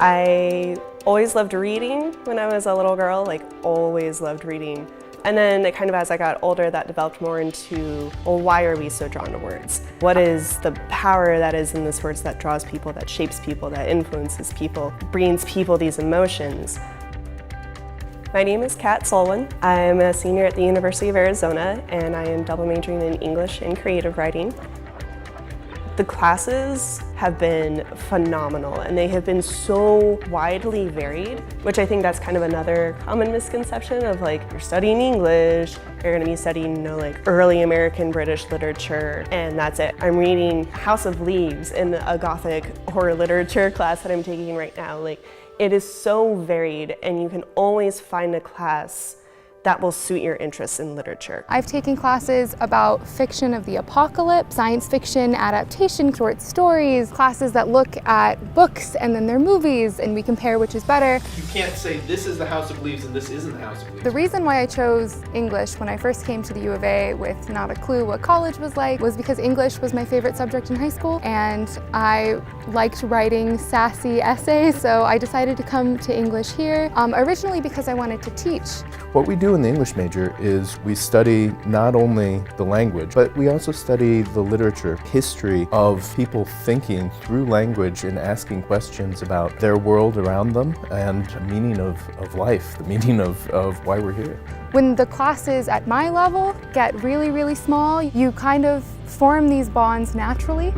I always loved reading when I was a little girl, like always loved reading. And then as I got older, that developed more into, well, why are we so drawn to words? What is the power that is in these words that draws people, that shapes people, that influences people, brings people these emotions? My name is Kat Solwin. I'm a senior at the University of Arizona, and I am double majoring in English and creative writing. The classes have been phenomenal, and they have been so widely varied, which I think that's kind of another common misconception of you're studying English, you're going to be studying, early American British literature, and that's it. I'm reading House of Leaves in a Gothic horror literature class that I'm taking right now. It is so varied, and you can always find a class that will suit your interests in literature. I've taken classes about fiction of the apocalypse, science fiction adaptation, short stories, classes that look at books and then their movies, and we compare which is better. You can't say this is the House of Leaves and this isn't the House of Leaves. The reason why I chose English when I first came to the U of A with not a clue what college was like was because English was my favorite subject in high school, and I liked writing sassy essays, so I decided to come to English here, originally because I wanted to teach. What we do in the English major is we study not only the language, but we also study the literature, history of people thinking through language and asking questions about their world around them and the meaning of life, the meaning of why we're here. When the classes at my level get really, really small, you kind of form these bonds naturally.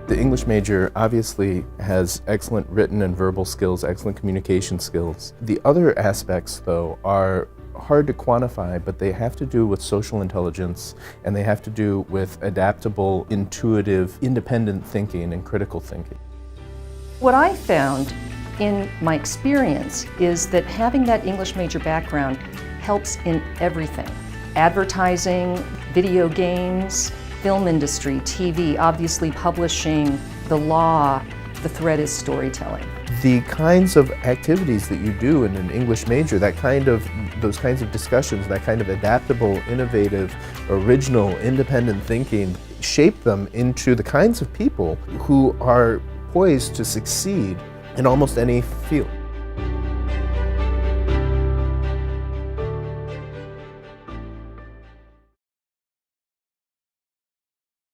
The English major obviously has excellent written and verbal skills, excellent communication skills. The other aspects, though, are hard to quantify, but they have to do with social intelligence, and they have to do with adaptable, intuitive, independent thinking and critical thinking. What I found in my experience is that having that English major background helps in everything. Advertising, video games, film industry, TV, obviously publishing, the law, the thread is storytelling. The kinds of activities that you do in an English major, those kinds of discussions, that kind of adaptable, innovative, original, independent thinking, shape them into the kinds of people who are poised to succeed in almost any field.